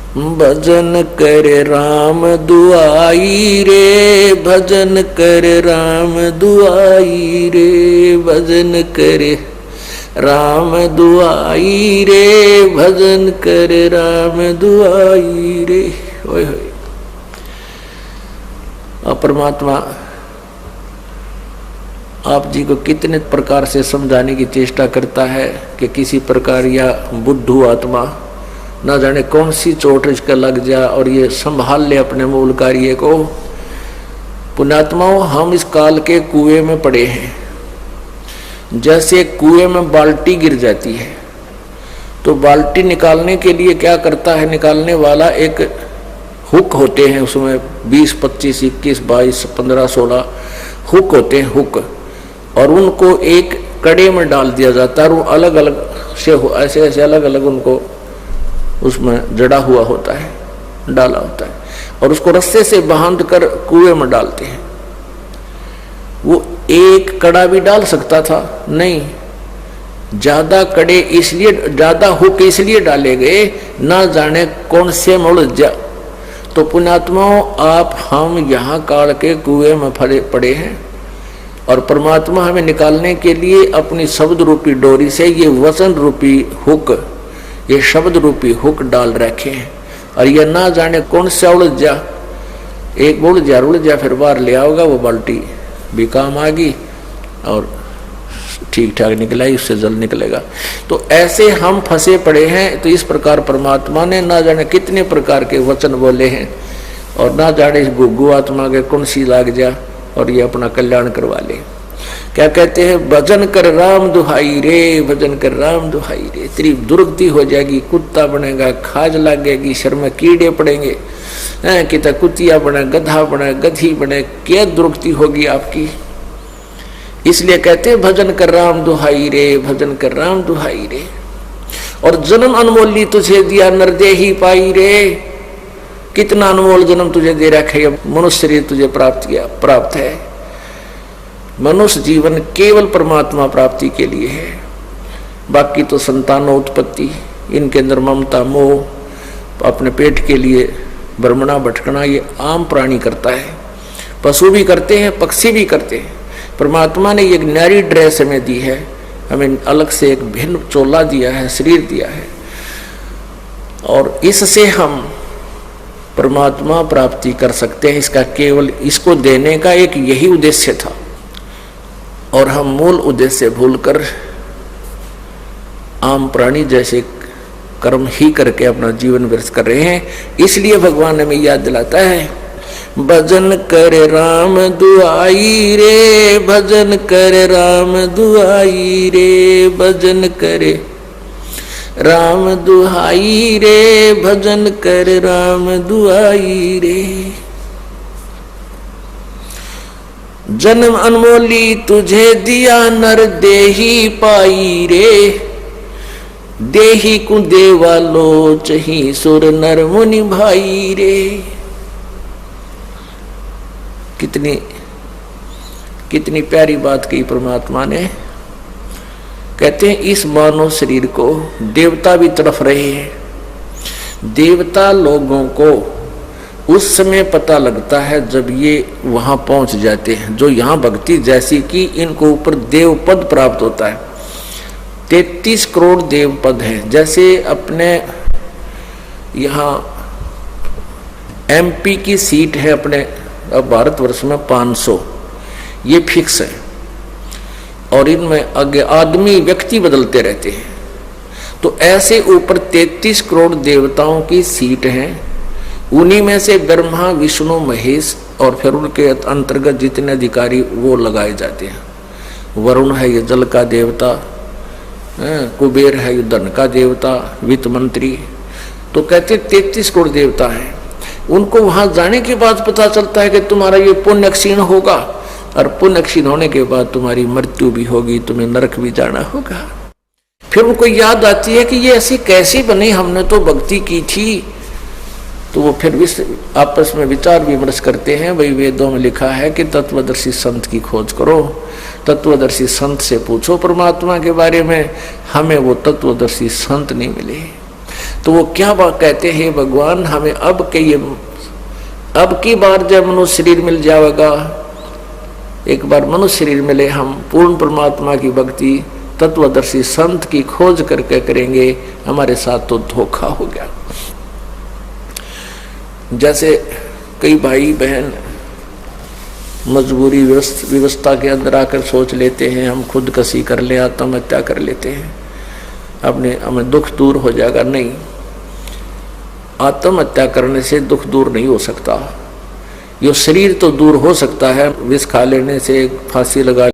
भजन कर राम दुआई रे, भजन कर राम दुआई रे, भजन कर राम दुआई रे, भजन कर राम दुआई रे। ओए होए। और परमात्मा आप जी को कितने प्रकार से समझाने की चेष्टा करता है कि किसी प्रकार या बुद्धू आत्मा ना जाने कौन सी चोट इसका लग जा और ये संभाल ले अपने मूल कार्य को। पुण्यात्माओं, हम इस काल के कुएं में पड़े हैं। जैसे कुएं में बाल्टी गिर जाती है तो बाल्टी निकालने के लिए क्या करता है निकालने वाला, एक हुक होते हैं उसमें 20, 25, 21, 22, 15, 16 हुक होते हैं, हुक, और उनको एक कड़े में डाल दिया जाता है और वो अलग अलग से ऐसे ऐसे अलग अलग उनको उसमें जड़ा हुआ होता है, डाला होता है, और उसको रस्से से बांध कर कुएं में डालते हैं। वो एक कड़ा भी डाल सकता था, नहीं, ज्यादा कड़े इसलिए, ज्यादा हुक इसलिए डाले गए ना जाने कौन से में उलझ जा। तो पुण्यात्माओं, आप हम यहाँ काल के कुएं में पड़े हैं और परमात्मा हमें निकालने के लिए अपनी शब्द रूपी डोरी से ये वचन रूपी हुक, ये शब्द रूपी हुक डाल रखे हैं। और ये ना जाने कौन सा उलझ जा, एक उलझ जा फिर बाहर ले आओगा, वो बाल्टी भी काम आ गई और ठीक ठाक निकला ही, उससे जल निकलेगा। तो ऐसे हम फंसे पड़े हैं। तो इस प्रकार परमात्मा ने ना जाने कितने प्रकार के वचन बोले हैं और ना जाने इस गुग्गू आत्मा के कौन सी लाग जा और ये अपना कल्याण करवा ले। क्या कहते हैं, भजन कर राम दुहाई रे, भजन कर राम दुहाई रे। तेरी दुर्गति हो जाएगी, कुत्ता बनेगा, खाज लगेगी, शर में कीड़े पड़ेंगे, कितना कुतिया बने, गधा बने, गधी बने, क्या दुर्गति होगी आपकी। इसलिए कहते हैं भजन कर राम दुहाई रे, भजन कर राम दुहाई रे। और जन्म अनमोली तुझे दिया नरदेही पाई रे, कितना अनमोल जन्म तुझे दे रखा है, मनुष्य शरीर तुझे प्राप्त है। मनुष्य जीवन केवल परमात्मा प्राप्ति के लिए है, बाकी तो संतानोत्पत्ति, इनके अंदर ममता मोह, अपने पेट के लिए भ्रमणा भटकना, ये आम प्राणी करता है, पशु भी करते हैं, पक्षी भी करते हैं। परमात्मा ने एक न्यारी ड्रेस हमें दी है, हमें अलग से एक भिन्न चोला दिया है, शरीर दिया है, और इससे हम परमात्मा प्राप्ति कर सकते हैं। इसका केवल इसको देने का एक यही उद्देश्य था और हम मूल उद्देश्य भूलकर आम प्राणी जैसे कर्म ही करके अपना जीवन व्यर्थ कर रहे हैं। इसलिए भगवान हमें याद दिलाता है, भजन कर राम दुआई रे, भजन कर राम दुआई रे, भजन करे राम दुहाई रे, भजन कर राम दुआई रे। जन्म अनमोली तुझे दिया नर देही पाई रे, देही को देवा लोच ही सुर नर मुनि भाई रे। कितनी प्यारी बात कही परमात्मा ने। कहते हैं इस मानव शरीर को देवता भी तड़फ रहे हैं। देवता लोगों को उस समय पता लगता है जब ये वहां पहुंच जाते हैं, जो यहाँ भक्ति जैसी कि इनको ऊपर देव पद प्राप्त होता है। 33 करोड़ देव पद हैं। जैसे अपने यहाँ MP की सीट है अपने भारतवर्ष में 500, ये फिक्स है, और इनमें आगे आदमी व्यक्ति बदलते रहते हैं। तो ऐसे ऊपर 33 करोड़ देवताओं की सीट है। उन्हीं में से ब्रह्मा विष्णु महेश और फिर उनके अंतर्गत जितने अधिकारी वो लगाए जाते हैं। वरुण है ये जल का देवता, कुबेर है ये धन का देवता, वित्त मंत्री। तो कहते 33 करोड़ देवता हैं। उनको वहां जाने के बाद पता चलता है कि तुम्हारा ये पुण्य क्षीण होगा, और पुण्य क्षीण होने के बाद तुम्हारी मृत्यु भी होगी, तुम्हें नरक भी जाना होगा। फिर उनको याद आती है कि ये ऐसी कैसी बनी, हमने तो भक्ति की थी। तो वो फिर भी आपस में विचार विमर्श करते हैं। भाई वेदों में लिखा है कि तत्वदर्शी संत की खोज करो, तत्वदर्शी संत से पूछो परमात्मा के बारे में। हमें वो तत्वदर्शी संत नहीं मिले। तो वो क्या बात कहते हैं, भगवान हमें अब की बार जब मनुष्य शरीर मिल जाएगा, एक बार मनुष्य शरीर मिले, हम पूर्ण परमात्मा की भक्ति तत्वदर्शी संत की खोज करके करेंगे, हमारे साथ तो धोखा हो गया। जैसे कई भाई बहन मजबूरी व्यवस्था के अंदर आकर सोच लेते हैं हम खुदकशी कर ले, आत्महत्या कर लेते हैं, अपने हमें दुख दूर हो जाएगा। नहीं, आत्महत्या करने से दुख दूर नहीं हो सकता। ये शरीर तो दूर हो सकता है, विष खा लेने से, फांसी लगा